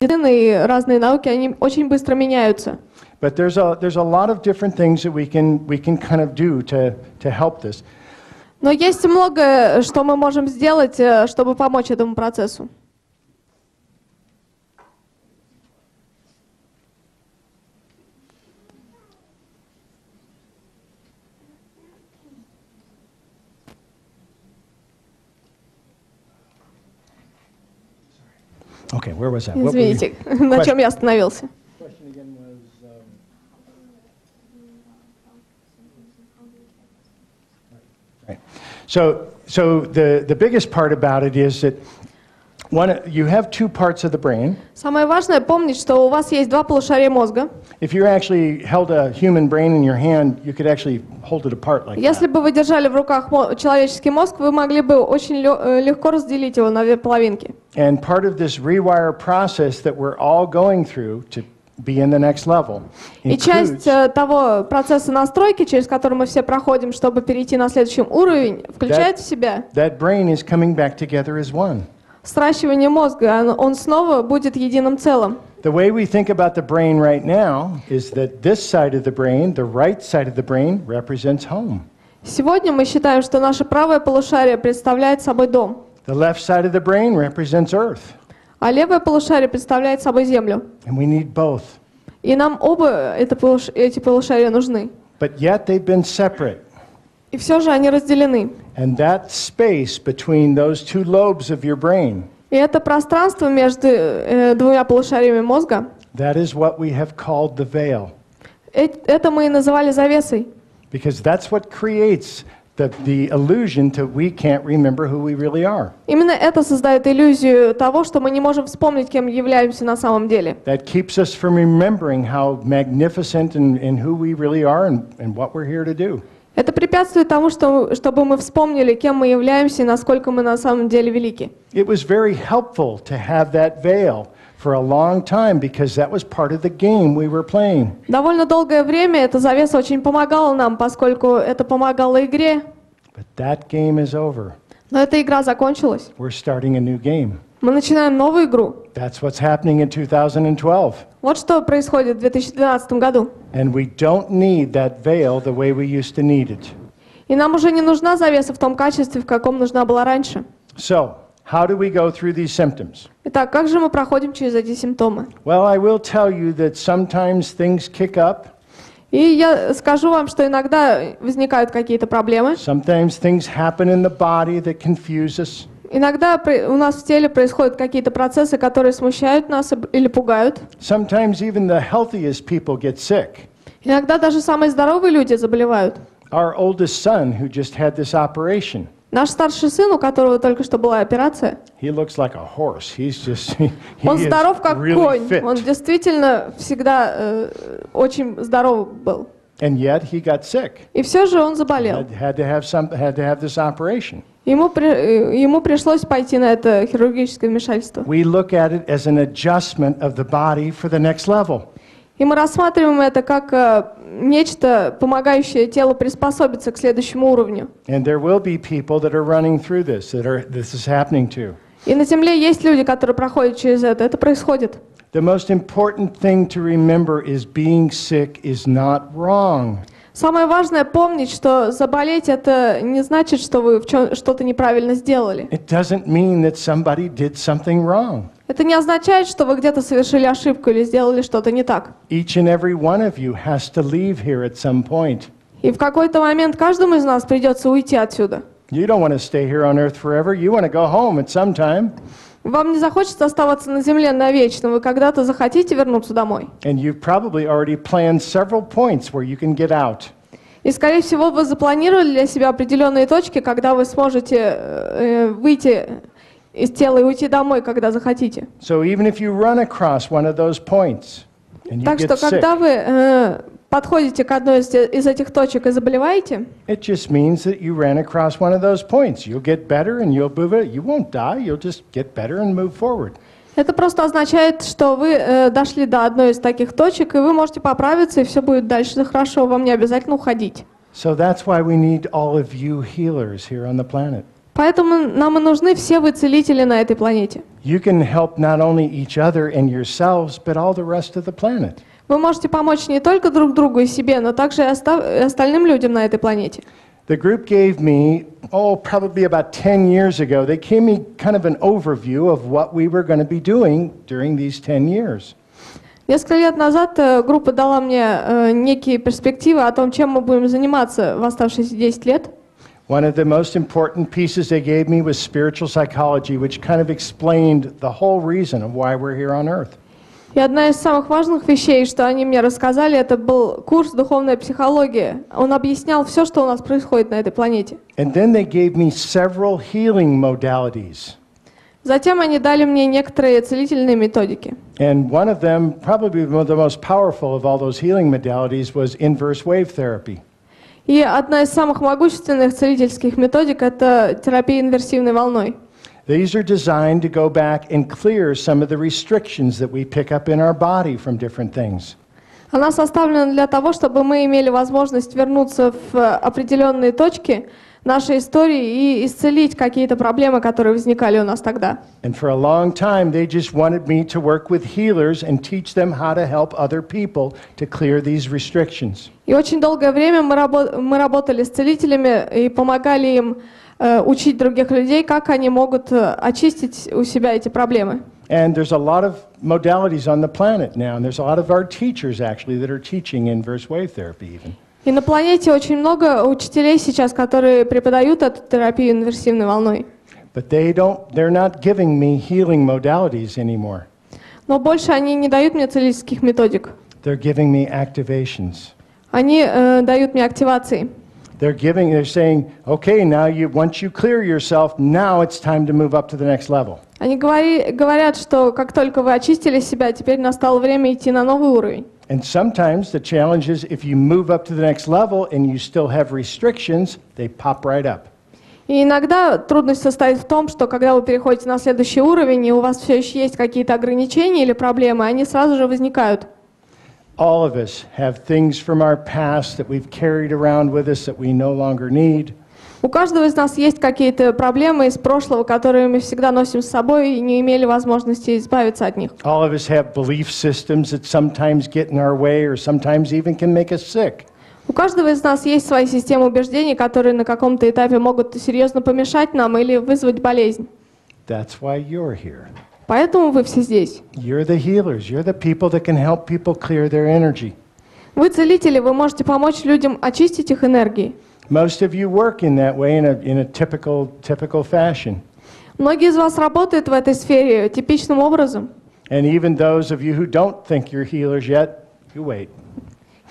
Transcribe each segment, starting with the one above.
и разные науки, они очень быстро меняются. But there's a lot of different things that we can kind of do to help this. Но есть многое, что мы можем сделать, чтобы помочь этому процессу. Okay, where was that? Извините, на чем я остановился? So the biggest part about it is that you have two parts of the brain. Самое важное помнить, что у вас есть два полушария мозга. If you actually held a human brain in your hand, you could actually hold it apart like Если that. бы вы держали в руках человеческий мозг, вы могли бы очень легко разделить его на две половинки. And part of this rewire process that we're all going through to be in the next level И часть того процесса настройки, через который мы все проходим, чтобы перейти на следующий уровень, включает в себя that brain is coming back together as one. сращивание мозга. Он снова будет единым целым. The way we think about the brain right now is that this side of the brain, the right side of the brain, represents home. Сегодня мы считаем, что наше правое полушарие представляет собой дом, The left side of the brain represents earth. а левое полушарие представляет собой землю. And we need both. И нам оба эти полушария нужны. But yet they've been separate. И все же они разделены. And that space between those two lobes of your brain, И это пространство между двумя полушариями мозга, that is what we have called the veil. это мы и называли завесой. Because that's what creates the illusion that we can't remember who we really are. Именно это создает иллюзию того, что мы не можем вспомнить, кем являемся на самом деле. That keeps us from remembering how magnificent and who we really are and what we're here to do. Это препятствует тому, чтобы мы вспомнили, кем мы являемся и насколько мы на самом деле велики. It was very helpful to have that veil for a long time because that was part of the game we were playing. Довольно долгое время эта завеса очень помогала нам, поскольку это помогало игре. But that game is over. Но эта игра закончилась. We're starting a new game. Мы начинаем новую игру. That's what's happening in 2012. Вот что происходит в 2012 году. And we don't need that veil the way we used to need it. И нам уже не нужна завеса в том качестве, в каком нужна была раньше. So, how do we go through these symptoms? Итак, как же мы проходим через эти симптомы? Well, I will tell you that sometimes things kick up. И я скажу вам, что иногда возникают какие-то проблемы. Sometimes things happen in the body that confuse us. Иногда у нас в теле происходят какие-то процессы, которые смущают нас или пугают. Sometimes even the healthiest people get sick. Иногда даже самые здоровые люди заболевают. Our oldest son, who just had this operation, Наш старший сын, у которого только что была операция, he looks like a horse. он здоров как really конь. fit. Он действительно всегда очень здоров был. And yet he got sick. И все же он заболел. Had to have this operation. Ему пришлось пойти на это хирургическое вмешательство. We look at it as an adjustment of the body for the next level. И мы рассматриваем это как нечто, помогающее телу приспособиться к следующему уровню. And there will be people that are running through this is happening to. И на Земле есть люди, которые проходят через это. Это происходит. The most important thing to remember is being sick is not wrong. Самое важное помнить, что заболеть это не значит, что вы что-то неправильно сделали. It doesn't mean that somebody did something wrong. Это не означает, что вы где-то совершили ошибку или сделали что-то не так. Each and every one of you has to leave here at some point. И в какой-то момент каждому из нас придется уйти отсюда. You don't want to stay here on earth forever. You want to go home at some time. Вам не захочется оставаться на земле навечно, вы когда-то захотите вернуться домой. And you've probably already planned several points where you can get out. И, скорее всего, вы запланировали для себя определенные точки, когда вы сможете выйти из тела и уйти домой, когда захотите. So even if you run across one of those points and you Так что, get sick, когда вы подходите к одной из этих точек и заболеваете, it just means that you ran across one of those points. You'll get better and you'll move it. You won't die. You'll just get better and move forward. это просто означает, что вы дошли до одной из таких точек, и вы можете поправиться, и все будет дальше хорошо. Вам не обязательно уходить. So that's why we need all of you healers here on the planet. Поэтому нам и нужны все вы целители на этой планете. You can help not only each other and yourselves, but all the rest of the planet. Вы можете помочь не только друг другу и себе, но также и остальным людям на этой планете. The group gave me, probably about 10 years ago, they gave me kind of an overview of what we were going to be doing during these 10 years. Несколько лет назад группа дала мне некие перспективы о том, чем мы будем заниматься в оставшиеся 10 лет. One of the most important pieces they gave me was spiritual psychology, which kind of explained the whole reason of why we're here on Earth. И одна из самых важных вещей, что они мне рассказали, это был курс «Духовная психология». Он объяснял все, что у нас происходит на этой планете. And then they gave me several healing modalities. Затем они дали мне некоторые целительные методики. And one of them, probably the most powerful of all those healing modalities, was inverse wave therapy. И одна из самых могущественных целительских методик – это терапия инверсивной волной. These are designed to go back and clear some of the restrictions that we pick up in our body from different things. Она составлена для того, чтобы мы имели возможность вернуться в определенные точки нашей истории и исцелить какие-то проблемы, которые возникали у нас тогда. And for a long time, they just wanted me to work with healers and teach them how to help other people to clear these restrictions. И очень долгое время мы работали с целителями и помогали им учить других людей, как они могут очистить у себя эти проблемы. And there's a lot of modalities on the planet now, and there's a lot of our teachers actually that are teaching inverse wave therapy even. И на планете очень много учителей сейчас, которые преподают эту терапию инверсивной волной. But they're not giving me healing modalities anymore. Но больше они не дают мне целительских методик. They're giving me activations. Они дают мне активации. They're saying, okay, once you clear yourself, now it's time to move up to the next level. Они говорят, что как только вы очистили себя, теперь настало время идти на новый уровень. And sometimes the challenge is if you move up to the next level and you still have restrictions, they pop right up. И иногда трудность состоит в том, что когда вы переходите на следующий уровень, и у вас все еще есть какие-то ограничения или проблемы, они сразу же возникают. All of us have things from our past that we've carried around with us that we no longer need. У каждого из нас есть какие-то проблемы из прошлого, которые мы всегда носим с собой и не имели возможности избавиться от них. All of us have belief systems that sometimes get in our way or sometimes even can make us sick. У каждого из нас есть свои системы убеждений, которые на каком-то этапе могут серьезно помешать нам или вызвать болезнь. That's why you're here. Поэтому вы все здесь. You're the healers. You're the people that can help people clear their energy. Вы целители, вы можете помочь людям очистить их энергии. Most of you work in that way in a typical fashion. Многие из вас работают в этой сфере типичным образом. And even those of you who don't think you're healers yet, you wait.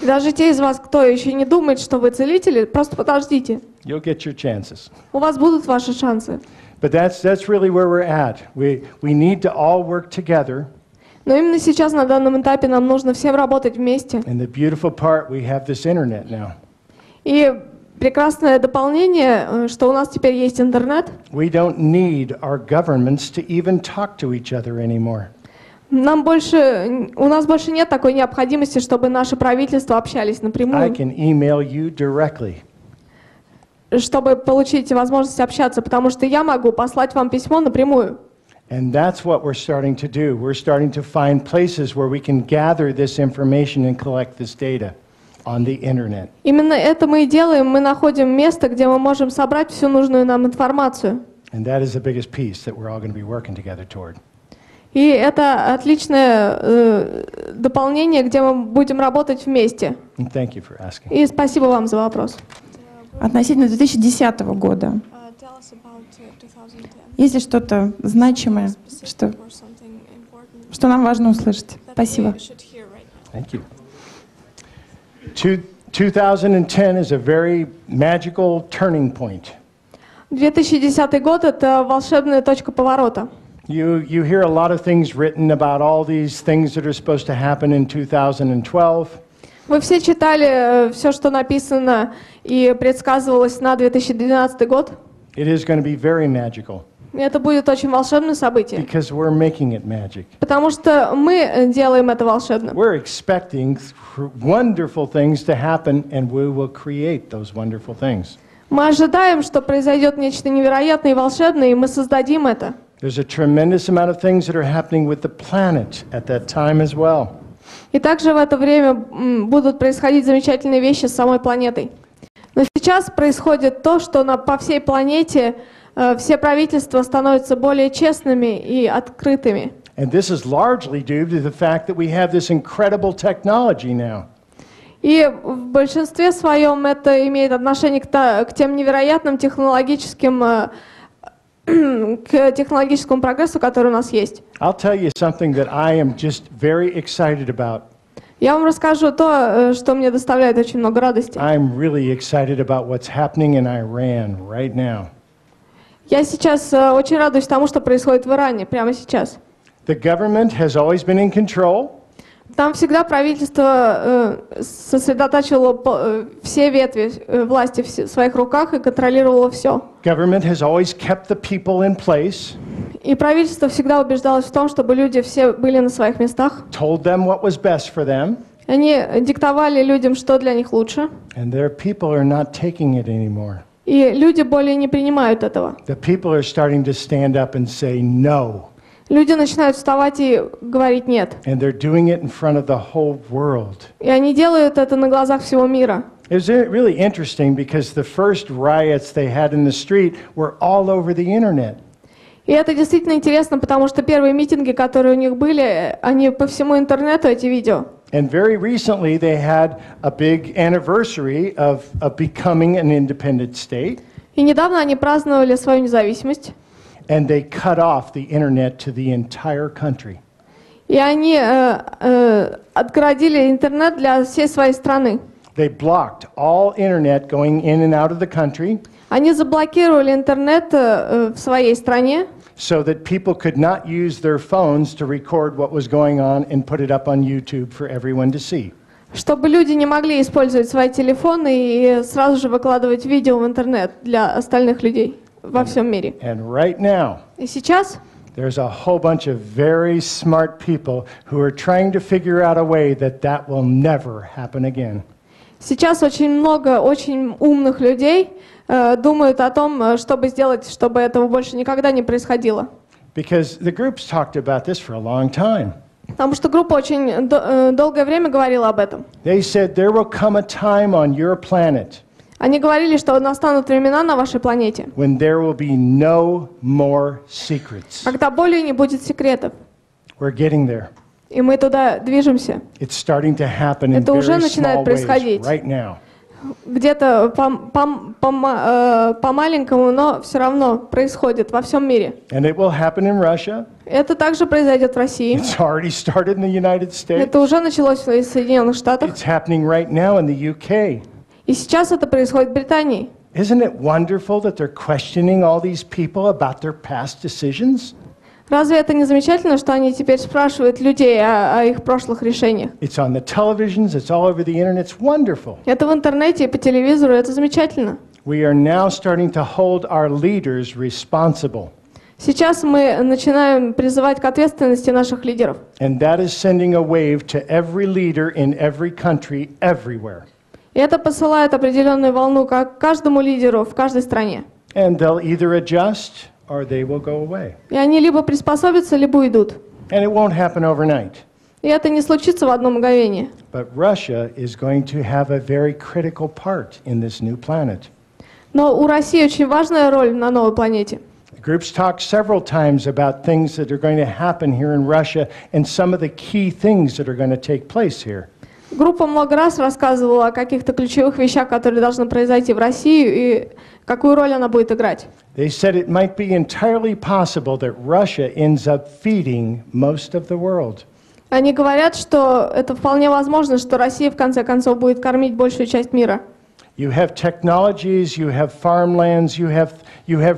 И даже те из вас, кто еще не думает, что вы целители, просто подождите. You'll get your chances. У вас будут ваши шансы. But that's really where we're at. We need to all work together. Но именно сейчас, на данном этапе, нам нужно всем работать вместе. And the beautiful part, we have this internet now. И прекрасное дополнение, что у нас теперь есть интернет. We don't need our governments to even talk to each other anymore. У нас больше нет такой необходимости, чтобы наши правительства общались напрямую. I can email you directly. Чтобы получить возможность общаться, потому что я могу послать вам письмо напрямую. And that's what we're starting to do. We're starting to find places where we can gather this information and collect this data on the internet. Именно это мы и делаем. Мы находим место, где мы можем собрать всю нужную нам информацию. And that is the biggest piece that we're all going to be working together toward. И это отличное дополнение, где мы будем работать вместе. And thank you for asking. И спасибо вам за вопрос. Относительно 2010 года. Есть ли что-то значимое, что нам важно услышать? Спасибо. Thank you. 2010 is a very magical turning point. 2010 год — это волшебная точка поворота. You hear a lot of things written about all these things that are supposed to happen in 2012. Вы все читали все, что написано и предсказывалось на 2012 год. It is going to be very magical. Это будет очень волшебное событие. Because we're making it magic. Потому что мы делаем это волшебно. We're expecting wonderful things to happen, and we will create those wonderful things. Мы ожидаем, что произойдет нечто невероятное и волшебное, и мы создадим это. There's a tremendous amount of things that are happening with the planet at that time as well. И также в это время будут происходить замечательные вещи с самой планетой. Но сейчас происходит то, что по всей планете все правительства становятся более честными и открытыми. And this is largely due to the fact that we have this incredible technology now. И в большинстве своем это имеет отношение к тем невероятным технологическому прогрессу, который у нас есть. I'll tell you something that I am just very excited about. Я вам расскажу то, что мне доставляет очень много радости. I'm really excited about what's happening in Iran right now. Я сейчас очень радуюсь тому, что происходит в Иране прямо сейчас. The government has always been in control. Там всегда правительство сосредотачивало все ветви власти в своих руках и контролировало все. Government has always kept the people in place. И правительство всегда убеждалось в том, чтобы люди все были на своих местах. Told them what was best for them. Они диктовали людям, что для них лучше. And their people are not taking it anymore. И люди более не принимают этого. The people are starting to stand up and say no. Люди начинают вставать и говорить «нет». And they're doing it in front of the whole world. И они делают это на глазах всего мира. It was really interesting because the first riots they had in the street were all over the internet. И это действительно интересно, потому что первые митинги, которые у них были, они по всему интернету, эти видео. And very recently they had a big anniversary of becoming an independent state. И недавно они праздновали свою независимость. And they cut off the internet to the entire country. И они отгородили интернет для всей своей страны. They blocked all internet going in and out of the country. Они заблокировали интернет в своей стране. So that people could not use their phones to record what was going on and put it up on YouTube for everyone to see. Чтобы люди не могли использовать свои телефоны и сразу же выкладывать видео в интернет для остальных людей во всем мире. And right now, И сейчас there's a whole bunch of very smart people who are trying to figure out a way that will never happen again. Сейчас очень много очень умных людей думают о том, чтобы сделать, чтобы этого больше никогда не происходило. Because the groups talked about this for a long time. Потому что группа очень долгое время говорила об этом. They said there will come a time on your planet Они говорили, что настанут времена на вашей планете, when there will be no more secrets. когда более не будет секретов. We're getting there. И мы туда движемся. It's starting to happen in Это уже very начинает small ways происходить. right now. Где-то по-маленькому, но все равно происходит во всем мире. And it will happen in Russia. Это также произойдет в России. It's already started in the United States. Это уже началось в Соединенных Штатах. It's happening right now in the UK. И сейчас это происходит в Британии. Isn't it wonderful that they're questioning all these people about their past decisions? Разве это не замечательно, что они теперь спрашивают людей о их прошлых решениях? It's on the televisions, it's all over the internet, it's wonderful. Это в интернете и по телевизору, это замечательно. We are now starting to hold our leaders responsible. Сейчас мы начинаем призывать к ответственности наших лидеров. And that is sending a wave to every leader in every country, everywhere. И это посылает определенную волну каждому лидеру в каждой стране. And they'll either adjust or they will go away. И они либо приспособятся, либо уйдут. And it won't happen overnight. И это не случится в одно мгновение. But Russia is going to have a very critical part in this new planet. Но у России очень важная роль на новой планете. The groups talked several times about things that are going to happen here in Russia and some of the key things that are going to take place here. Группа много раз рассказывала о каких-то ключевых вещах, которые должны произойти в России, и какую роль она будет играть. They said it might be entirely possible that Russia ends up feeding most of the world. Они говорят, что это вполне возможно, что Россия в конце концов будет кормить большую часть мира. You have technologies, you have farmlands, you have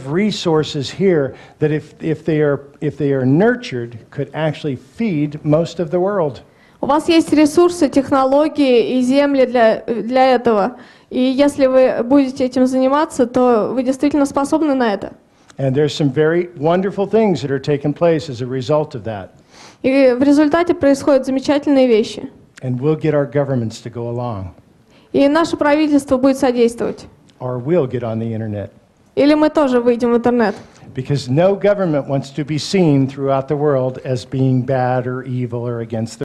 resources here that if they are nurtured could actually feed most of the world. У вас есть ресурсы, технологии и земли для этого. И если вы будете этим заниматься, то вы действительно способны на это. And there's some very wonderful things that are taking place as a result of that. И в результате происходят замечательные вещи. And we'll get our governments to go along. И наше правительство будет содействовать. or we'll get on the internet. Или мы тоже выйдем в интернет. Because no government wants to be seen throughout the world as being bad or evil or against the